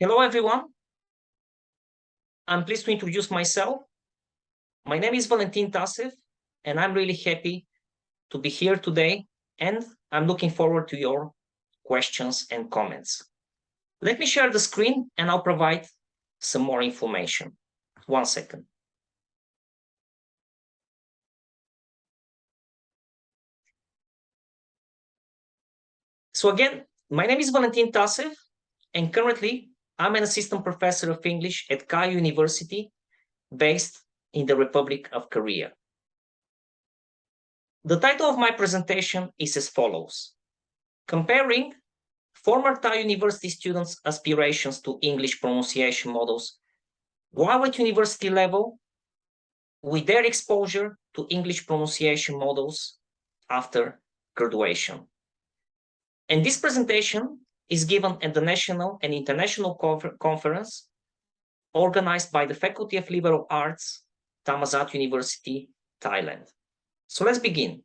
Hello, everyone. I'm pleased to introduce myself. My name is Valentin Tasev, and I'm really happy to be here today, and I'm looking forward to your questions and comments. Let me share the screen, and I'll provide some more information. 1 second. So again, my name is Valentin Tasev, and currently I'm an assistant professor of English at KU University, based in the Republic of Korea. The title of my presentation is as follows: Comparing former Thai University students' aspirations to English pronunciation models while at university level with their exposure to English pronunciation models after graduation. And this presentation is given at the national and international conference organized by the Faculty of Liberal Arts, Thammasat University, Thailand. So let's begin.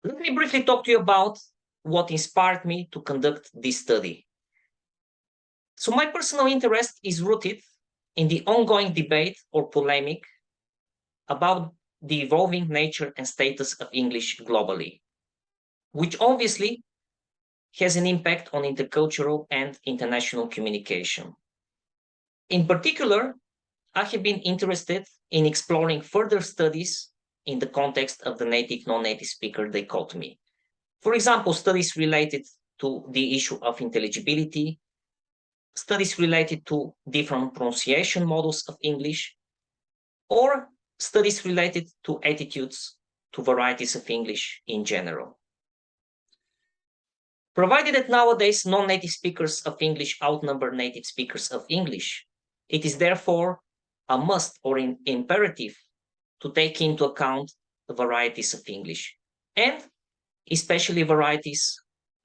Let me briefly talk to you about what inspired me to conduct this study. So my personal interest is rooted in the ongoing debate or polemic about the evolving nature and status of English globally, which obviously has an impact on intercultural and international communication. In particular, I have been interested in exploring further studies in the context of the native-non-native speaker dichotomy. For example, studies related to the issue of intelligibility, studies related to different pronunciation models of English, or studies related to attitudes to varieties of English in general. Provided that nowadays non-native speakers of English outnumber native speakers of English, it is therefore a must or an imperative to take into account the varieties of English, and especially varieties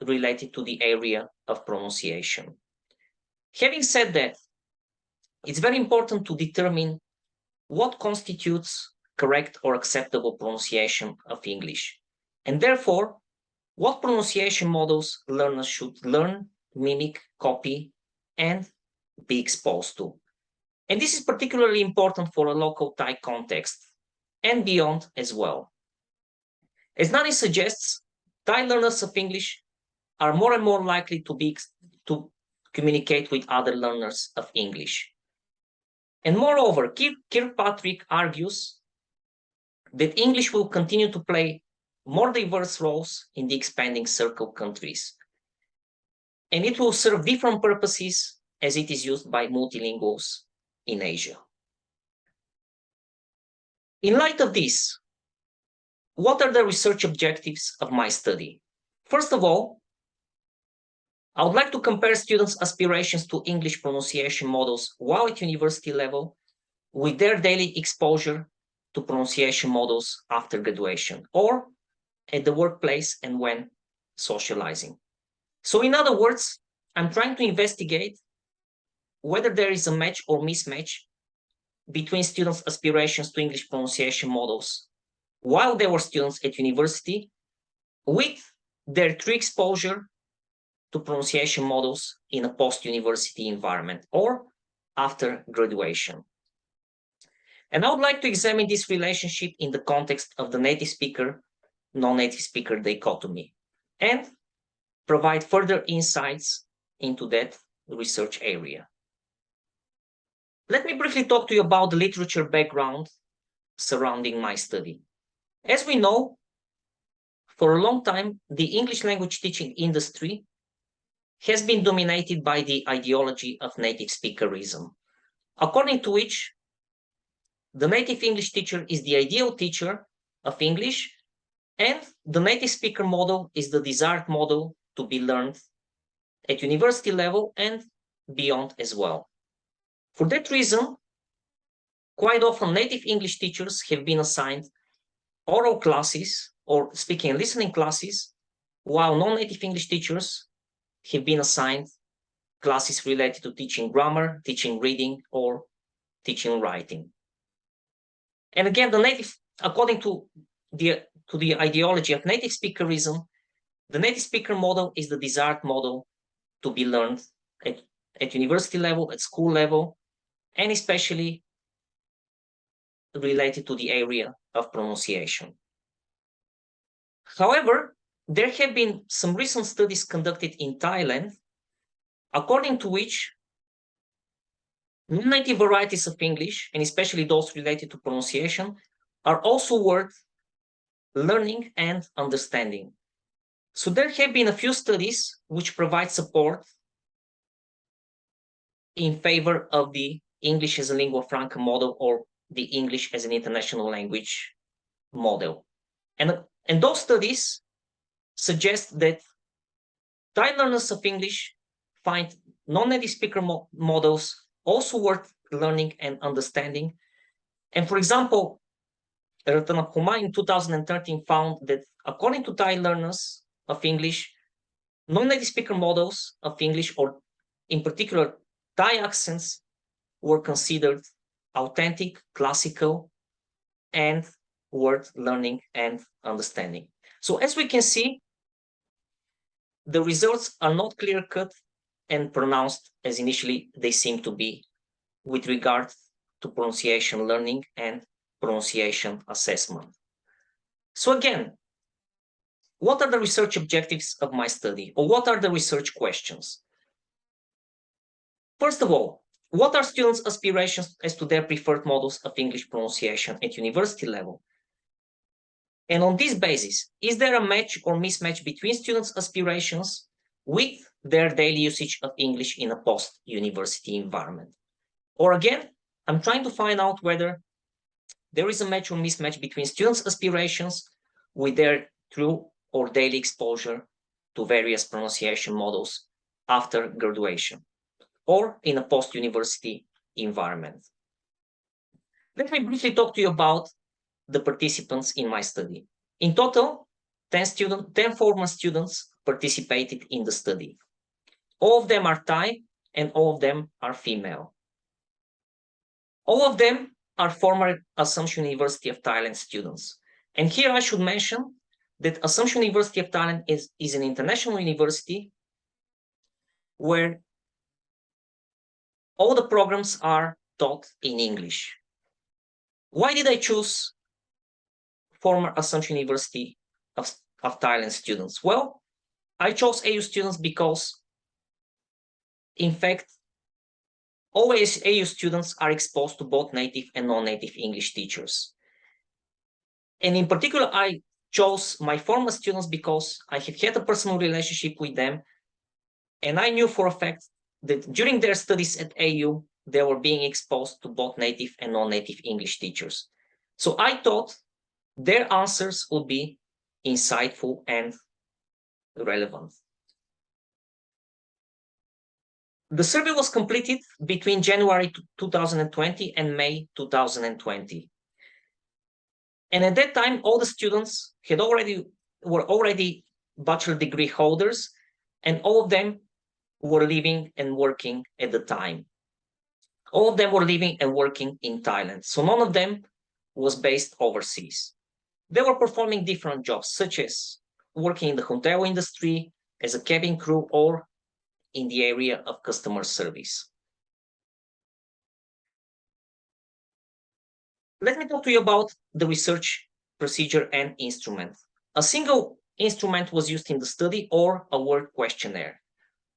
related to the area of pronunciation. Having said that, it's very important to determine what constitutes correct or acceptable pronunciation of English, and therefore, what pronunciation models learners should learn, mimic, copy, and be exposed to. And this is particularly important for a local Thai context and beyond as well. As Nani suggests, Thai learners of English are more and more likely to communicate with other learners of English. And moreover, Kirkpatrick argues that English will continue to play more diverse roles in the expanding circle countries, and it will serve different purposes as it is used by multilinguals in Asia. In light of this, what are the research objectives of my study? First of all, I would like to compare students' aspirations to English pronunciation models while at university level with their daily exposure to pronunciation models after graduation or at the workplace and when socializing. So in other words, I'm trying to investigate whether there is a match or mismatch between students' aspirations to English pronunciation models while they were students at university with their true exposure to pronunciation models in a post-university environment or after graduation. And I would like to examine this relationship in the context of the native speaker, non-native speaker dichotomy and provide further insights into that research area. Let me briefly talk to you about the literature background surrounding my study. As we know, for a long time, the English language teaching industry has been dominated by the ideology of native speakerism, according to which the native English teacher is the ideal teacher of English, and the native speaker model is the desired model to be learned at university level and beyond as well. For that reason, quite often native English teachers have been assigned oral classes or speaking and listening classes, while non-native English teachers have been assigned classes related to teaching grammar, teaching reading, or teaching writing. And again, according to the ideology of native speakerism, the native speaker model is the desired model to be learned at university level, at school level, and especially related to the area of pronunciation. However, there have been some recent studies conducted in Thailand, according to which non-native varieties of English, and especially those related to pronunciation, are also worth learning and understanding. So there have been a few studies which provide support in favor of the English as a lingua franca model or the English as an international language model. And those studies suggest that Thai learners of English find non-native speaker models also worth learning and understanding. And for example, Ratanakumar in 2013 found that according to Thai learners of English, non-native speaker models of English, or in particular Thai accents, were considered authentic, classical, and worth learning and understanding. So as we can see, the results are not clear-cut and pronounced as initially they seem to be with regard to pronunciation learning and pronunciation assessment. So again, what are the research objectives of my study, or what are the research questions? First of all, what are students' aspirations as to their preferred models of English pronunciation at university level? And on this basis, is there a match or mismatch between students' aspirations with their daily usage of English in a post-university environment? Or again, I'm trying to find out whether there is a match or mismatch between students' aspirations with their true or daily exposure to various pronunciation models after graduation or in a post-university environment. Let me briefly talk to you about the participants in my study. In total, 10 former students participated in the study. All of them are Thai and all of them are female. All of them are former Assumption University of Thailand students. And here I should mention that Assumption University of Thailand is an international university where all the programs are taught in English. Why did I choose former Assumption University of Thailand students? Well, I chose AU students because, in fact, always AU students are exposed to both native and non-native English teachers. And in particular, I chose my former students because I have had a personal relationship with them, and I knew for a fact that during their studies at AU, they were being exposed to both native and non-native English teachers. So I thought their answers would be insightful and relevant. The survey was completed between January 2020 and May 2020. And at that time, all the students were already bachelor degree holders, and all of them were living and working at the time. All of them were living and working in Thailand. So none of them was based overseas. They were performing different jobs, such as working in the hotel industry, as a cabin crew, or in the area of customer service. Let me talk to you about the research procedure and instrument. A single instrument was used in the study, or a word questionnaire.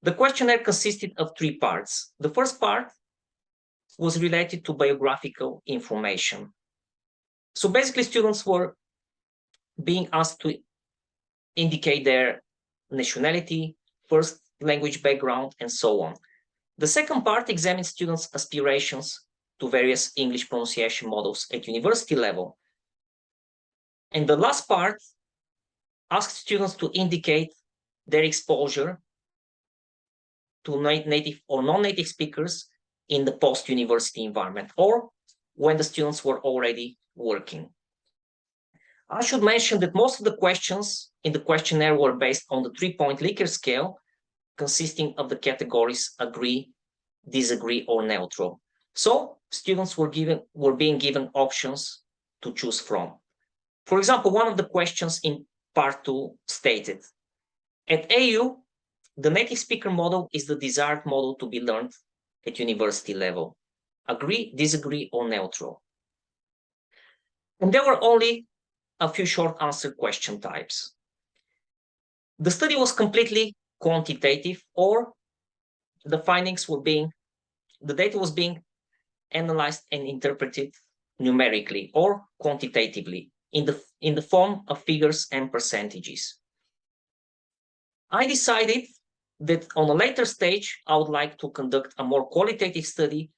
The questionnaire consisted of 3 parts. The first part was related to biographical information. So basically, students were being asked to indicate their nationality, first language background, and so on. The second part examined students' aspirations to various English pronunciation models at university level. And the last part asked students to indicate their exposure to native or non-native speakers in the post-university environment, or when the students were already working. I should mention that most of the questions in the questionnaire were based on the 3-point Likert scale, consisting of the categories agree, disagree, or neutral. So students were being given options to choose from. For example, one of the questions in part 2 stated, at AU, the native speaker model is the desired model to be learned at university level. Agree, disagree, or neutral? And there were only a few short answer question types. The study was completely quantitative, or the data was being analyzed and interpreted numerically or quantitatively in the form of figures and percentages. I decided that on a later stage, I would like to conduct a more qualitative study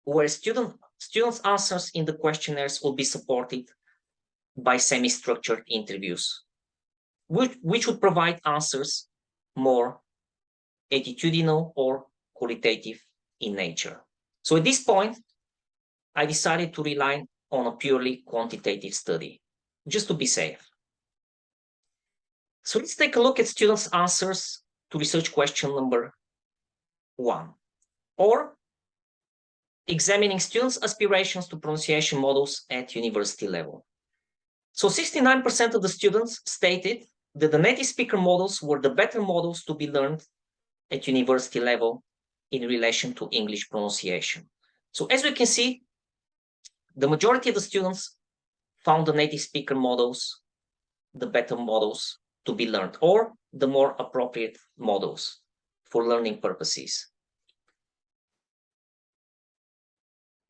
where students' answers in the questionnaires will be supported by semi-structured interviews, which would provide answers more attitudinal or qualitative in nature. So at this point, I decided to rely on a purely quantitative study, just to be safe. So let's take a look at students' answers to research question number 1, or examining students' aspirations to pronunciation models at university level. So 69% of the students stated that the native speaker models were the better models to be learned at university level in relation to English pronunciation. So as we can see, the majority of the students found the native speaker models the better models to be learned, or the more appropriate models for learning purposes.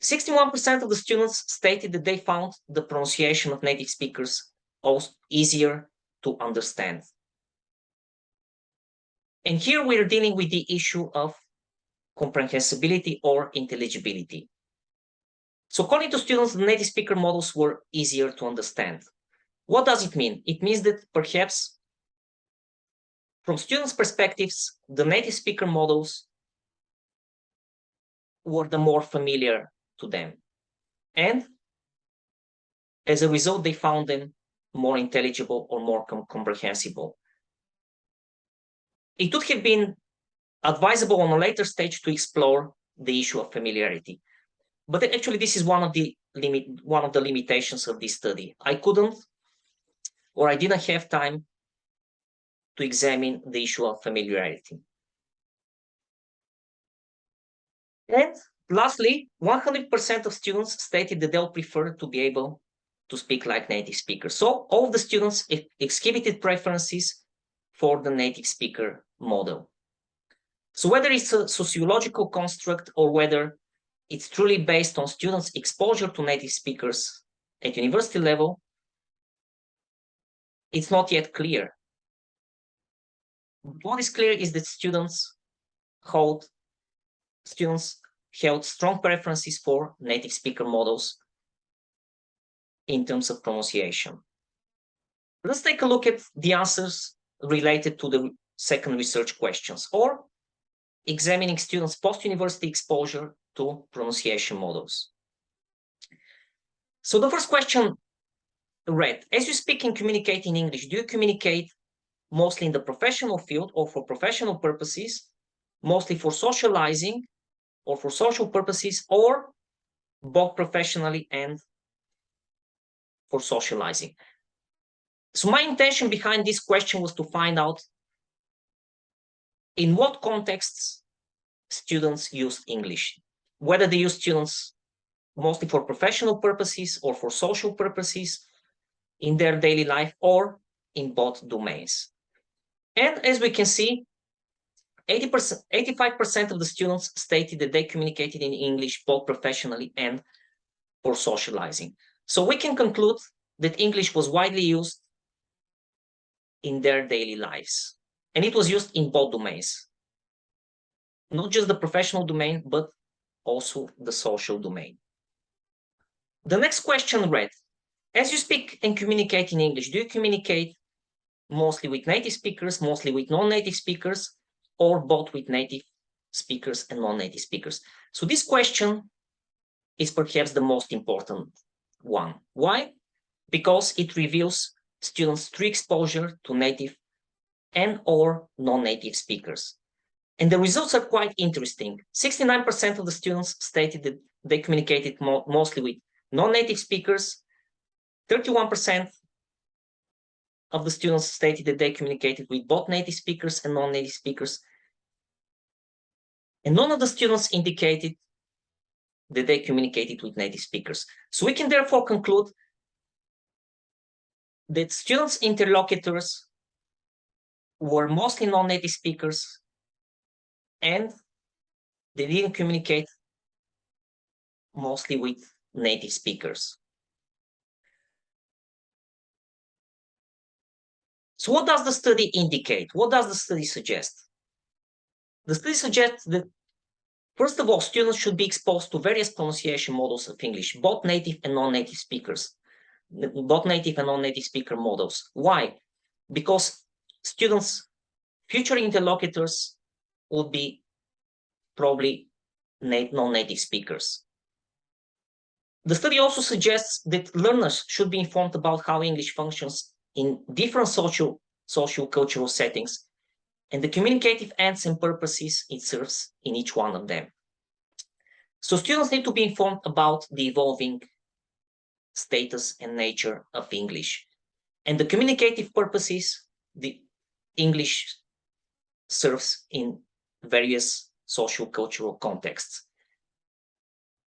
61% of the students stated that they found the pronunciation of native speakers easier to understand. And here we're dealing with the issue of comprehensibility or intelligibility. So according to students, the native speaker models were easier to understand. What does it mean? It means that perhaps from students' perspectives, the native speaker models were the more familiar to them. And as a result, they found them more intelligible or more comprehensible. It would have been advisable on a later stage to explore the issue of familiarity. But actually, this is one of the limitations of this study. I couldn't, or I didn't have time to examine the issue of familiarity. And lastly, 100% of students stated that they'll prefer to be able to speak like native speakers. So all of the students exhibited preferences for the native speaker model. So whether it's a sociological construct or whether it's truly based on students' exposure to native speakers at university level, it's not yet clear. What is clear is that students held strong preferences for native speaker models in terms of pronunciation. Let's take a look at the answers related to the second research questions, or examining students' post-university exposure to pronunciation models. So the first question read, as you speak and communicate in English, do you communicate mostly in the professional field or for professional purposes, mostly for socializing or for social purposes, or both professionally and for socializing? So my intention behind this question was to find out in what contexts students use English, whether they use students mostly for professional purposes or for social purposes in their daily life, or in both domains. And as we can see, 85% of the students stated that they communicated in English both professionally and for socializing. So we can conclude that English was widely used in their daily lives, and it was used in both domains, not just the professional domain, but also the social domain. The next question read, as you speak and communicate in English, do you communicate mostly with native speakers, mostly with non-native speakers, or both with native speakers and non-native speakers? So this question is perhaps the most important one. Why? Because it reveals students' true exposure to native and or non-native speakers. And the results are quite interesting. 69% of the students stated that they communicated mostly with non-native speakers. 31% of the students stated that they communicated with both native speakers and non-native speakers. And none of the students indicated that they communicated with native speakers. So we can therefore conclude that students' interlocutors were mostly non-native speakers, and they didn't communicate mostly with native speakers. So what does the study indicate? What does the study suggest? The study suggests that, first of all, students should be exposed to various pronunciation models of English, both native and non-native speakers, both native and non-native speaker models. Why? Because students' future interlocutors would be probably non-native speakers. The study also suggests that learners should be informed about how English functions in different social cultural settings and the communicative ends and purposes it serves in each one of them. So students need to be informed about the evolving status and nature of English and the communicative purposes the English serves in various social cultural contexts.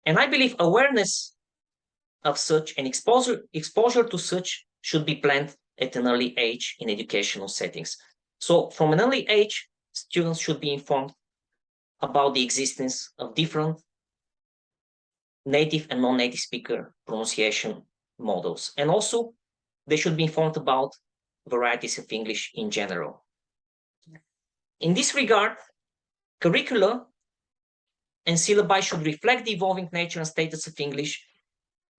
And I believe awareness of such and exposure to such should be planned at an early age in educational settings. So from an early age, students should be informed about the existence of different native and non-native speaker pronunciation models. And also, they should be informed about varieties of English in general. In this regard, curricula and syllabi should reflect the evolving nature and status of English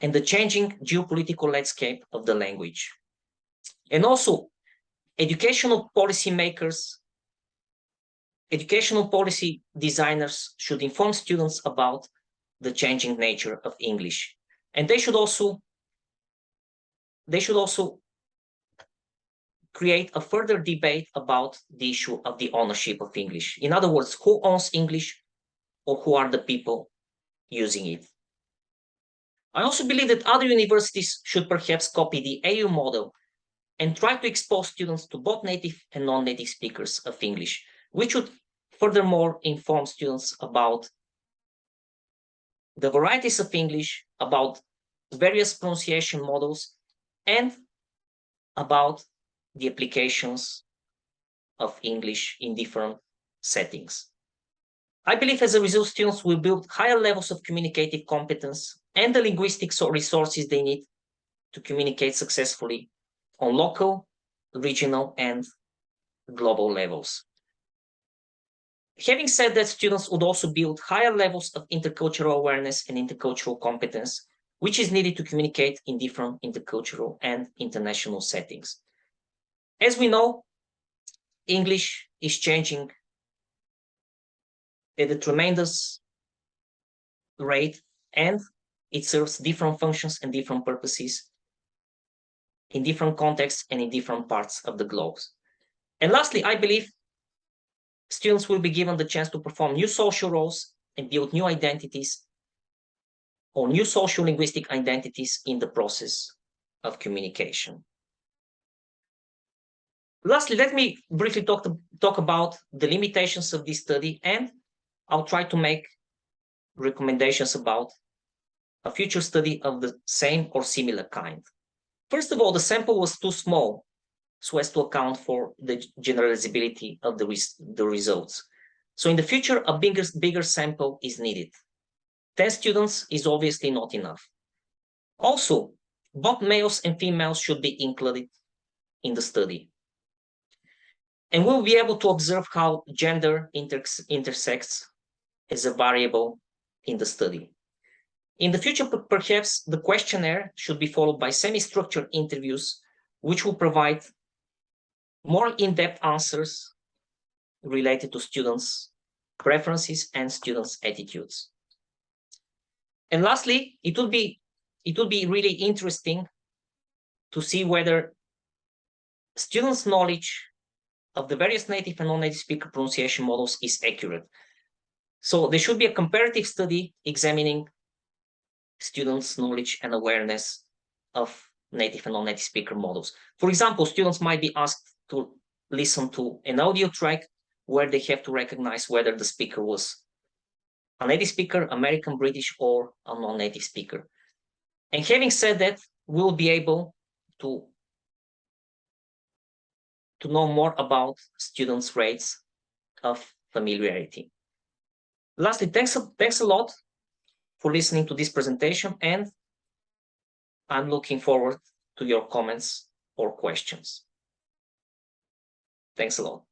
and the changing geopolitical landscape of the language. And also, educational policy designers should inform students about the changing nature of English. And they should also create a further debate about the issue of the ownership of English. In other words, who owns English or who are the people using it? I also believe that other universities should perhaps copy the AU model and try to expose students to both native and non-native speakers of English, which would furthermore inform students about the varieties of English, about various pronunciation models, and about the applications of English in different settings. I believe as a result, students will build higher levels of communicative competence and the linguistic resources they need to communicate successfully on local, regional, and global levels. Having said that, students would also build higher levels of intercultural awareness and intercultural competence, which is needed to communicate in different intercultural and international settings. As we know, English is changing at a tremendous rate, and it serves different functions and different purposes in different contexts and in different parts of the globe. And lastly, I believe students will be given the chance to perform new social roles and build new identities or new social linguistic identities in the process of communication. Lastly, let me briefly talk about the limitations of this study, and I'll try to make recommendations about a future study of the same or similar kind. First of all, the sample was too small so as to account for the generalizability of the results. So in the future, a bigger sample is needed. 10 students is obviously not enough. Also, both males and females should be included in the study. And we'll be able to observe how gender intersects as a variable in the study. In the future, perhaps the questionnaire should be followed by semi-structured interviews, which will provide more in-depth answers related to students' preferences and students' attitudes. And lastly, it would be really interesting to see whether students' knowledge of the various native and non-native speaker pronunciation models is accurate. So there should be a comparative study examining students' knowledge and awareness of native and non-native speaker models. For example, students might be asked to listen to an audio track where they have to recognize whether the speaker was a native speaker, American, British, or a non-native speaker. And having said that, we'll be able to know more about students' rates of familiarity. Lastly, thanks a lot for listening to this presentation, and I'm looking forward to your comments or questions. Thanks a lot.